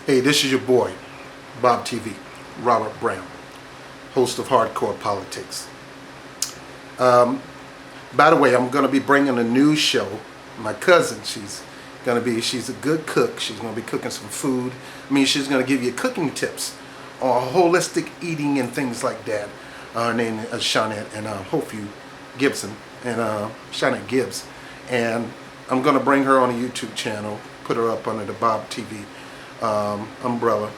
Hey, this is your boy, Bob TV, Robert Brown, host of Hardcore Politics. By the way, I'm going to be bringing a new show. My cousin, she's a good cook. She's going to be cooking some food. She's going to give you cooking tips on holistic eating and things like that. Her name is Shawnette, and Hopefully Gibson, and Shawnette Gibbs. And I'm going to bring her on a YouTube channel, put her up under the Bob TV umbrella,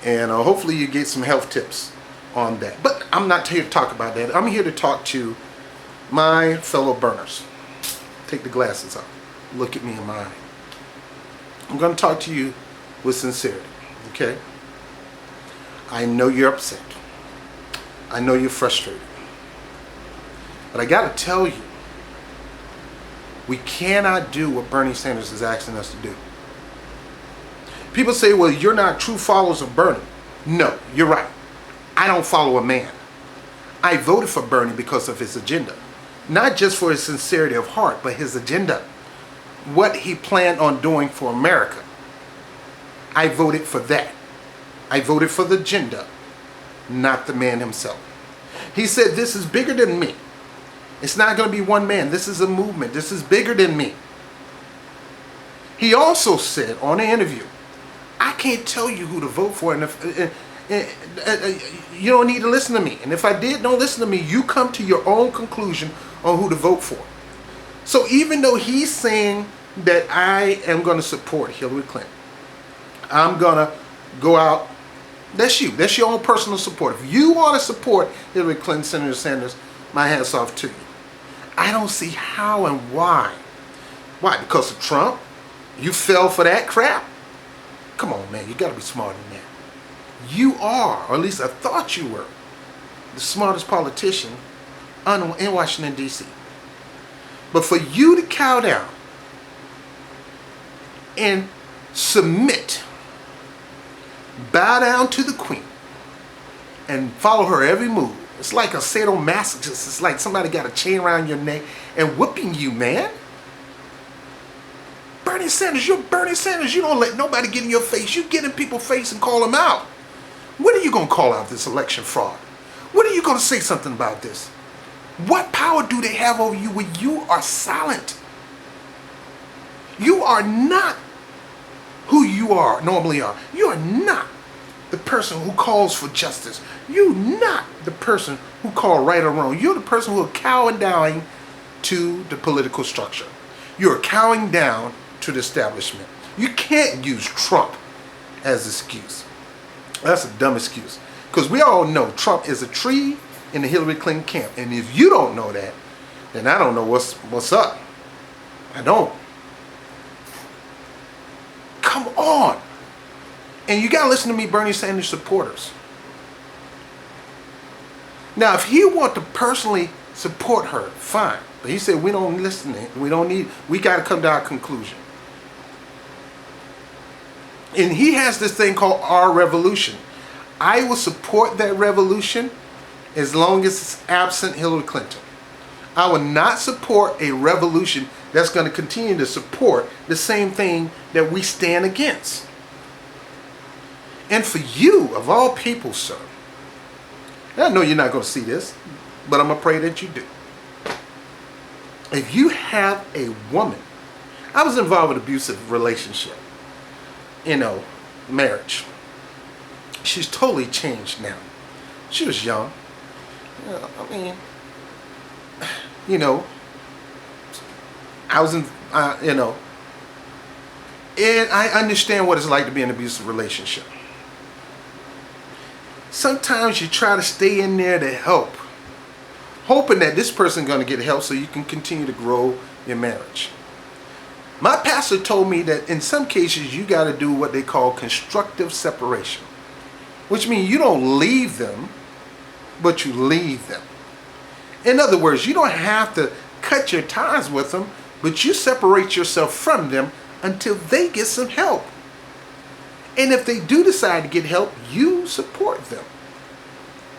and hopefully you get some health tips on that. But I'm not here to talk about that. I'm here to talk to my fellow burners. Take the glasses off. Look at me in my eye. I'm going to talk to you with sincerity, okay? I know you're upset. I know you're frustrated. But I got to tell you, we cannot do what Bernie Sanders is asking us to do. People say, well, you're not true followers of Bernie. No, you're right. I don't follow a man. I voted for Bernie because of his agenda. Not just for his sincerity of heart, but his agenda. What he planned on doing for America. I voted for that. I voted for the agenda, not the man himself. He said, this is bigger than me. It's not going to be one man. This is a movement. This is bigger than me. He also said on an interview, I can't tell you who to vote for, and you don't need to listen to me. And if I did, don't listen to me. You come to your own conclusion on who to vote for. So even though he's saying that I am going to support Hillary Clinton, I'm going to go out. That's you. That's your own personal support. If you want to support Hillary Clinton, Senator Sanders, my hat's off to you. I don't see how and why. Why? Because of Trump? You fell for that crap? Come on, man. You got to be smarter than that. You are, or at least I thought you were, the smartest politician in Washington, D.C. But for you to cow down and submit, bow down to the queen, and follow her every move, it's like a sadomasochist. It's like somebody got a chain around your neck and whipping you, man. Bernie Sanders, you're Bernie Sanders. You don't let nobody get in your face. You get in people's face and call them out. When are you going to call out this election fraud? When are you going to say something about this? What power do they have over you when you are silent? You are not who you normally are. You are not the person who calls for justice. You're not the person who calls right or wrong. You're the person who is cowing down to the political structure. You're cowing down to the establishment. You can't use Trump as an excuse. That's a dumb excuse. Because we all know Trump is a tree in the Hillary Clinton camp. And if you don't know that, then I don't know what's up. I don't. Come on. And you got to listen to me, Bernie Sanders supporters. Now, if he want to personally support her, fine. But he said we don't listen. We got to come to our conclusion. And he has this thing called our revolution. I will support that revolution as long as it's absent Hillary Clinton. I will not support a revolution that's going to continue to support the same thing that we stand against. And for you, of all people, sir, I know you're not going to see this, but I'm going to pray that you do. If you have a woman, I was involved with an abusive relationship, marriage. She's totally changed now. She was young. I was in, and I understand what it's like to be in an abusive relationship. Sometimes you try to stay in there to help, hoping that this person's going to get help so you can continue to grow your marriage. My pastor told me that in some cases you got to do what they call constructive separation, which means you don't leave them, but you leave them. In other words, you don't have to cut your ties with them, but you separate yourself from them until they get some help. And if they do decide to get help, you support them.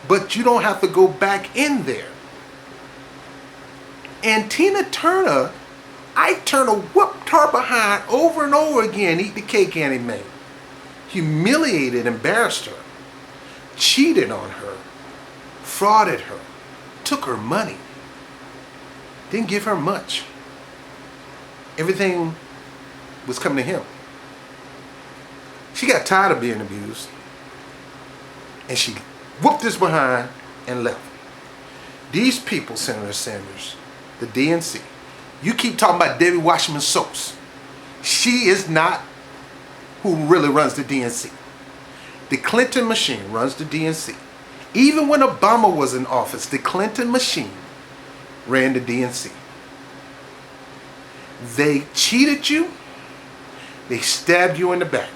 But you don't have to go back in there. And Tina Turner, Ike Turner whooped her behind over and over again, eat the cake Annie made. humiliated, embarrassed her, cheated on her, frauded her, took her money, didn't give her much. Everything was coming to him. She got tired of being abused, and she whooped his behind and left. These people, Senator Sanders, the DNC, you keep talking about Debbie Wasserman Schultz. She is not who really runs the DNC. The Clinton machine runs the DNC. Even when Obama was in office, the Clinton machine ran the DNC. They cheated you. They stabbed you in the back.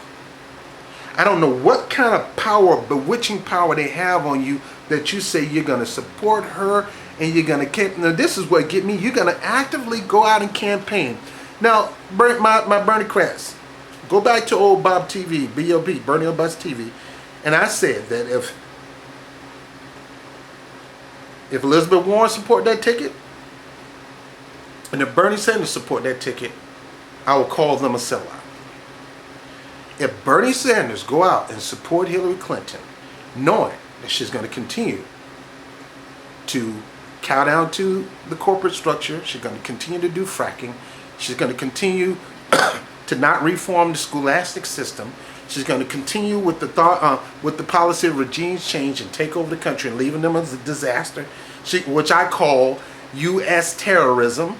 I don't know what kind of power, bewitching power they have on you that you say you're going to support her and you're going to... Now, this is what get me. You're going to actively go out and campaign. Now, my Bernie Kratz, go back to old Bob TV, B.O.B., Bernie O'Bus TV, and I said that if Elizabeth Warren support that ticket, and if Bernie Sanders support that ticket, I will call them a sellout. If Bernie Sanders go out and support Hillary Clinton, knowing that she's going to continue to cow down to the corporate structure, she's going to continue to do fracking, she's going to continue to not reform the scholastic system, she's going to continue with the policy of regime change and take over the country and leaving them as a disaster, which I call U.S. terrorism.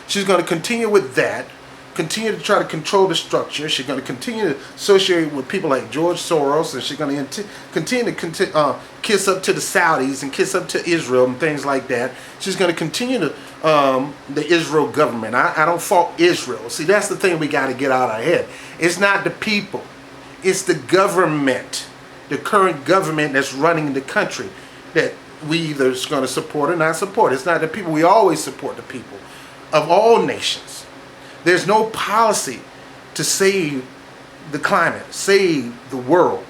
She's going to continue with that, continue to try to control the structure. She's going to continue to associate with people like George Soros, and she's going to continue to kiss up to the Saudis and kiss up to Israel and things like that. She's going to continue to the Israel government. I don't fault Israel. See, that's the thing we got to get out of our head. It's not the people. It's the government, the current government that's running the country that we either is going to support or not support. It's not the people. We always support the people of all nations. There's no policy to save the climate, save the world.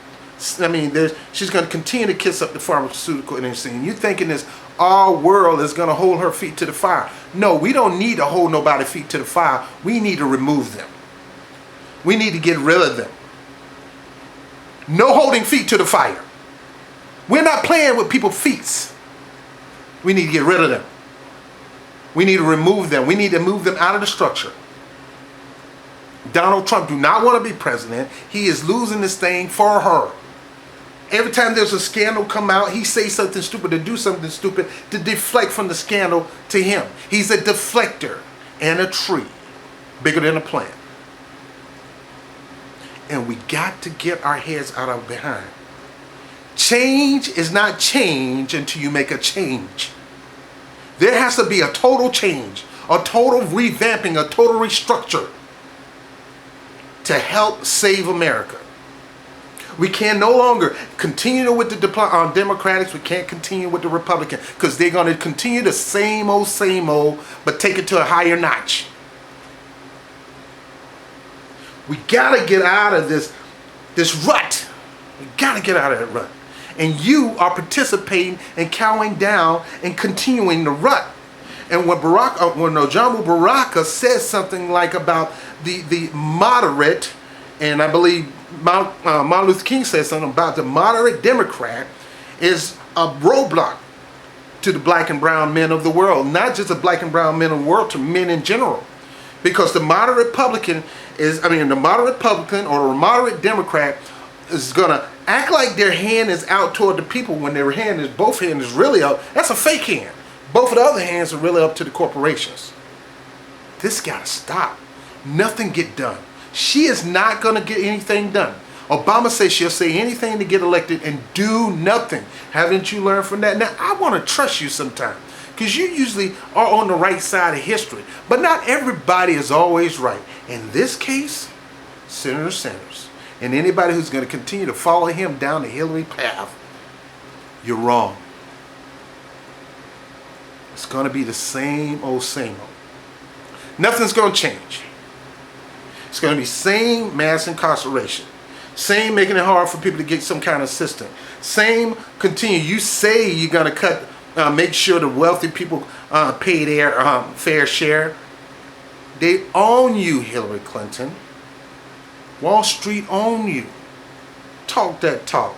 I mean, she's going to continue to kiss up the pharmaceutical industry. And you're thinking this, our world is going to hold her feet to the fire. No, we don't need to hold nobody's feet to the fire. We need to remove them. We need to get rid of them. No holding feet to the fire. We're not playing with people's feet. We need to get rid of them. We need to remove them. We need to move them out of the structure. Donald Trump do not want to be president. He is losing this thing for her. Every time there's a scandal come out, he says something stupid to do something stupid to deflect from the scandal to him. He's a deflector and a tree bigger than a plant. And we got to get our heads out of behind. Change is not change until you make a change. There has to be a total change, a total revamping, a total restructure to help save America. We can no longer continue with the Democrats. We can't continue with the Republicans because they're going to continue the same old, but take it to a higher notch. We got to get out of this rut. We got to get out of that rut. And you are participating and cowing down and continuing the rut. And when Jamu Baraka says something like about the moderate, and I believe Martin Luther King says something about the moderate Democrat is a roadblock to the black and brown men of the world. Not just the black and brown men of the world, to men in general. Because the moderate Republican the moderate Republican or the moderate Democrat is going to act like their hand is out toward the people when both hands is really up. That's a fake hand. Both of the other hands are really up to the corporations. This got to stop. Nothing get done. She is not going to get anything done. Obama says she'll say anything to get elected and do nothing. Haven't you learned from that? Now, I want to trust you sometimes because you usually are on the right side of history. But not everybody is always right. In this case, Senator Sanders and anybody who's going to continue to follow him down the Hillary path, you're wrong. It's going to be the same old. Nothing's going to change. It's going to be same mass incarceration. Same making it hard for people to get some kind of assistance. Same continue. You say you're going to make sure the wealthy people pay their fair share. They own you, Hillary Clinton. Wall Street own you. talk that talk.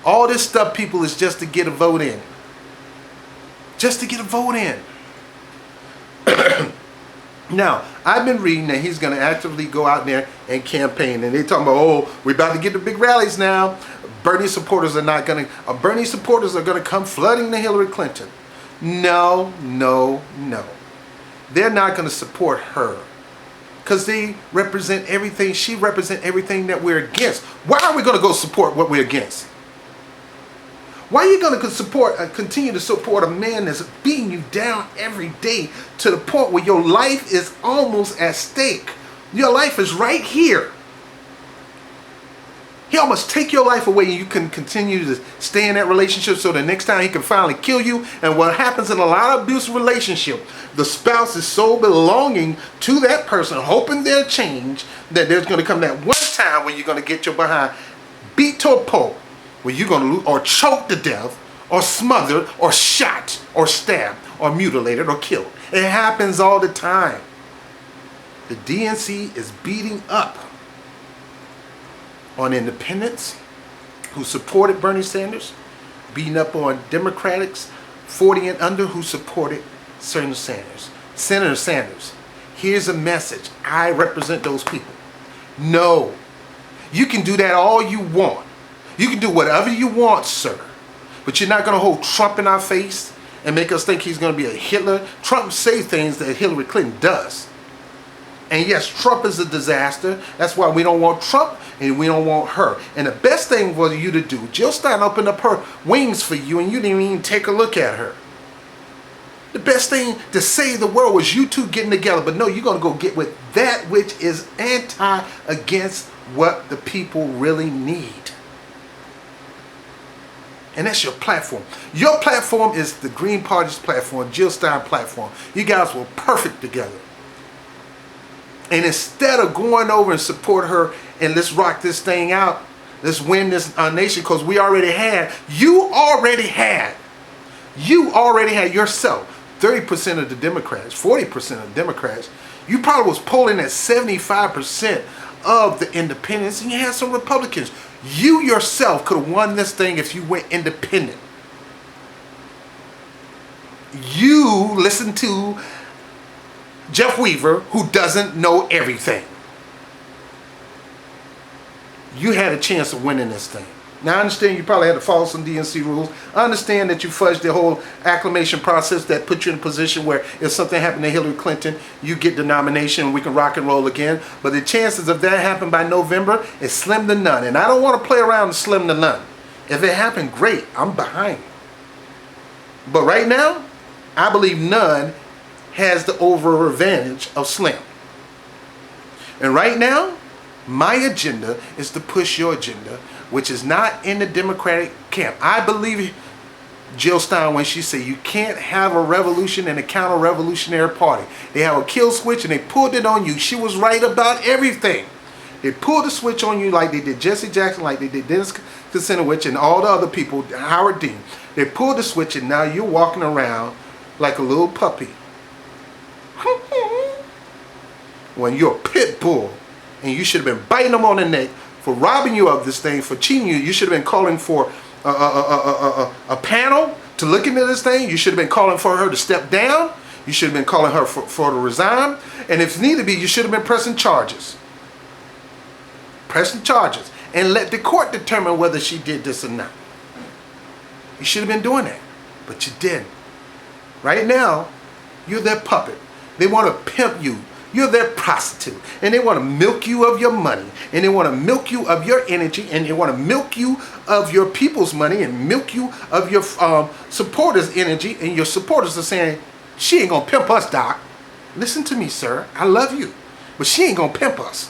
All this stuff, people, is just to get a vote in. Just to get a vote in. Now, I've been reading that he's going to actively go out there and campaign. And they're talking about, oh, we're about to get the big rallies now. Bernie supporters are not going to, Bernie supporters are going to come flooding to Hillary Clinton. No, no, no. They're not going to support her. Because they represent everything, she represents everything that we're against. Why are we going to go support what we're against? Why are you going to continue to support a man that's beating you down every day to the point where your life is almost at stake? Your life is right here. He almost take your life away and you can continue to stay in that relationship so the next time he can finally kill you. And what happens in a lot of abusive relationships, the spouse is so belonging to that person, hoping they'll change, that there's going to come that one time when you're going to get your behind beat to a pulp, where you're going to lose, or choked to death, or smothered, or shot, or stabbed, or mutilated, or killed. It happens all the time. The DNC is beating up on independents who supported Bernie Sanders, beating up on Democrats 40 and under who supported Senator Sanders. Here's a message. I represent those people. No. You can do that all you want. You can do whatever you want, sir. But you're not going to hold Trump in our face and make us think he's going to be a Hitler. Trump says things that Hillary Clinton does. And yes, Trump is a disaster. That's why we don't want Trump and we don't want her. And the best thing for you to do, Jill Stein opened up her wings for you and you didn't even take a look at her. The best thing to save the world was you two getting together. But no, you're going to go get with that which is against what the people really need. And that's your platform. Your platform is the Green Party's platform, Jill Stein platform. You guys were perfect together. And instead of going over and support her and let's rock this thing out, let's win this nation, because you already had yourself 30% of the Democrats, 40% of the Democrats. You probably was polling at 75% of the independents, and you had some Republicans. You yourself could have won this thing if you went independent. You listen to Jeff Weaver, who doesn't know everything. You had a chance of winning this thing. Now, I understand you probably had to follow some DNC rules. I understand that you fudged the whole acclamation process that put you in a position where if something happened to Hillary Clinton, you get the nomination and we can rock and roll again. But the chances of that happening by November is slim to none. And I don't want to play around with slim to none. If it happened, great. I'm behind you. But right now, I believe none has the over advantage of slim. And right now, my agenda is to push your agenda, which is not in the Democratic camp. I believe Jill Stein when she said you can't have a revolution and a counter-revolutionary party. They have a kill switch and they pulled it on you. She was right about everything. They pulled the switch on you like they did Jesse Jackson, like they did Dennis Kucinich and all the other people, Howard Dean. They pulled the switch and now you're walking around like a little puppy. When you're a pit bull and you should have been biting them on the neck for robbing you of this thing, for cheating you. You should have been calling for a panel to look into this thing. You should have been calling for her to step down. You should have been calling her for to resign. And if need to be, you should have been pressing charges. Pressing charges. And let the court determine whether she did this or not. You should have been doing that. But you didn't. Right now, you're their puppet. They want to pimp you. You're their prostitute. And they want to milk you of your money. And they want to milk you of your energy. And they want to milk you of your people's money. And milk you of your supporters' energy. And your supporters are saying, she ain't going to pimp us, Doc. Listen to me, sir. I love you. But she ain't going to pimp us.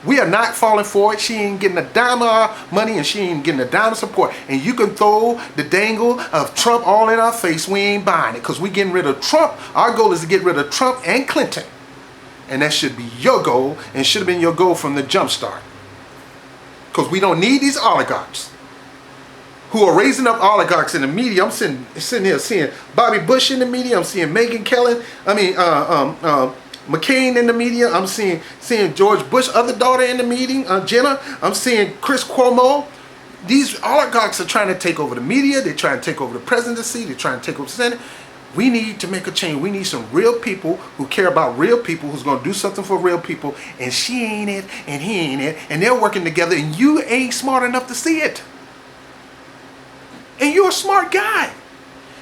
We are not falling for it. She ain't getting a dime of our money. And she ain't getting a dime of support. And you can throw the dangle of Trump all in our face. We ain't buying it. Because we getting rid of Trump. Our goal is to get rid of Trump and Clinton. And that should be your goal, and should have been your goal from the jump start. Because we don't need these oligarchs who are raising up oligarchs in the media. I'm sitting here seeing Bobby Bush in the media. I'm seeing Megyn Kelly. McCain in the media. I'm seeing George Bush, other daughter in the meeting, Jenna. I'm seeing Chris Cuomo. These oligarchs are trying to take over the media. They're trying to take over the presidency. They're trying to take over the Senate. We need to make a change. We need some real people who care about real people, who's going to do something for real people. And she ain't it, and he ain't it. And they're working together, and you ain't smart enough to see it. And you're a smart guy.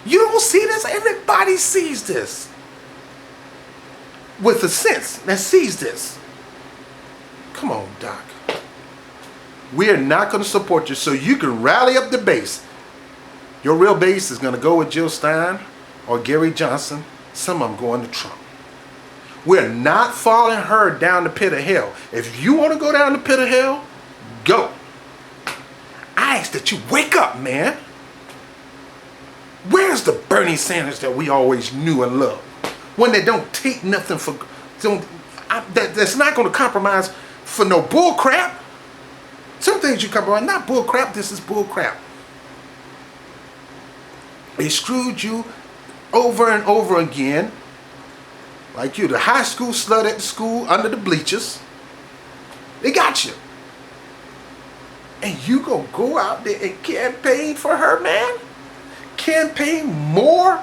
You don't see this? Everybody sees this. With a sense that sees this. Come on, Doc. We are not going to support you, so you can rally up the base. Your real base is going to go with Jill Stein or Gary Johnson. Some of them going to Trump. We're not following her down the pit of hell. If you want to go down the pit of hell, go. I ask that you wake up, man. Where's the Bernie Sanders that we always knew and loved? One that don't take nothing for, that's not going to compromise for no bull crap. Some things you compromise, not bull crap. This is bull crap. They screwed you over and over again, like you, the high school slut at the school under the bleachers. They got you, and you gonna go out there and campaign for her, man? Campaign more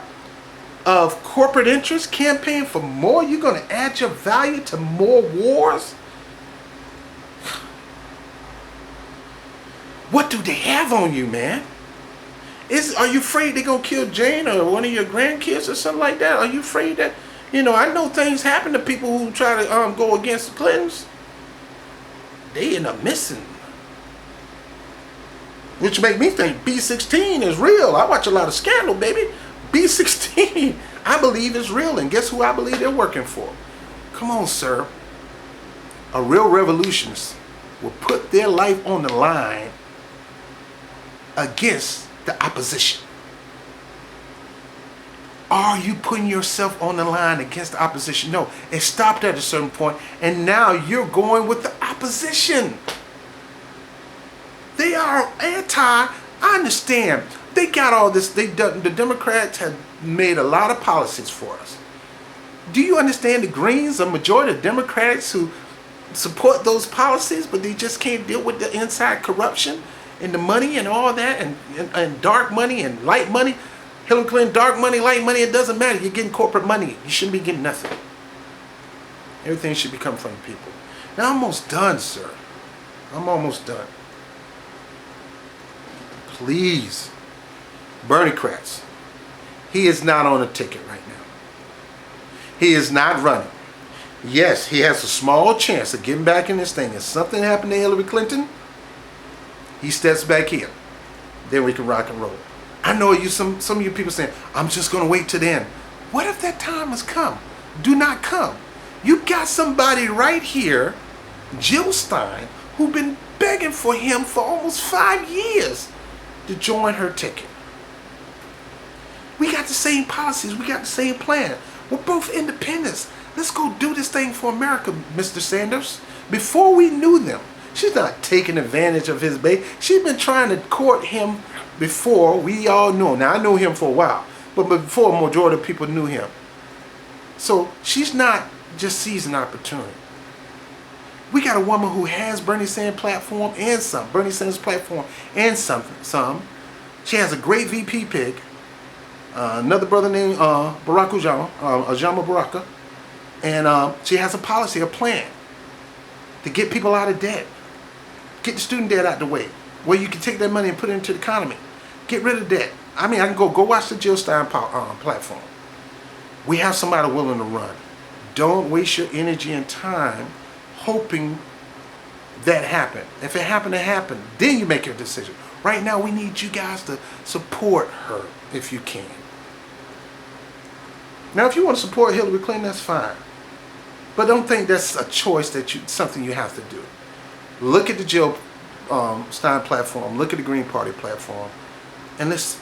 of corporate interests, campaign for more. You're going to add your value to more wars. What do they have on you, man? Are you afraid they're going to kill Jane or one of your grandkids or something like that? Are you afraid that, I know things happen to people who try to go against the Clintons. They end up missing. Which make me think B16 is real. I watch a lot of Scandal, baby. B16, I believe is real. And guess who I believe they're working for? Come on, sir. A real revolutionist will put their life on the line against the opposition. Are you putting yourself on the line against the opposition? No. It stopped at a certain point, and now you're going with the opposition. They are I understand. They got all this. The Democrats have made a lot of policies for us. Do you understand the Greens, a majority of Democrats who support those policies, but they just can't deal with the inside corruption and the money and all that, and dark money and light money? Hillary Clinton, dark money, light money, it doesn't matter. You're getting corporate money. You shouldn't be getting nothing. Everything should be coming from the people. Now, I'm almost done, sir. I'm almost done. Please, Bernie-crats, he is not on a ticket right now. He is not running. Yes, he has a small chance of getting back in this thing. If something happened to Hillary Clinton, he steps back in. Then we can rock and roll. I know some of you people saying, I'm just going to wait till then. What if that time has come? Do not come. You got somebody right here, Jill Stein, who's been begging for him for almost 5 years to join her ticket. We got the same policies. We got the same plan. We're both independents. Let's go do this thing for America, Mr. Sanders. Before we knew them, she's not taking advantage of his bait. She's been trying to court him before we all knew him. Now, I knew him for a while, but before a majority of people knew him. So she's not just seizing opportunity. We got a woman who has Bernie Sanders platform and some. Bernie Sanders platform and some. She has a great VP pick. Another brother named Barack Ojama Baraka. And she has a policy, a plan to get people out of debt. Get the student debt out the way, where you can take that money and put it into the economy. Get rid of debt. I mean, I can go watch the Jill Stein platform. We have somebody willing to run. Don't waste your energy and time hoping that happen. If it happened, it happened. Then you make your decision. Right now, we need you guys to support her if you can. Now, if you want to support Hillary Clinton, that's fine. But don't think that's a choice something you have to do. Look at the Jill Stein platform. Look at the Green Party platform. And let's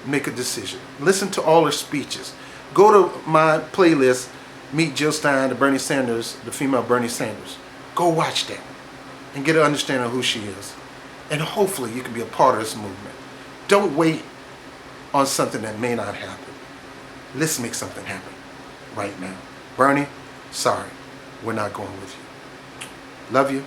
make a decision. Listen to all her speeches. Go to my playlist, Meet Jill Stein, the Bernie Sanders, the female Bernie Sanders. Go watch that and get an understanding of who she is. And hopefully you can be a part of this movement. Don't wait on something that may not happen. Let's make something happen right now. Bernie, sorry, we're not going with you. Love you.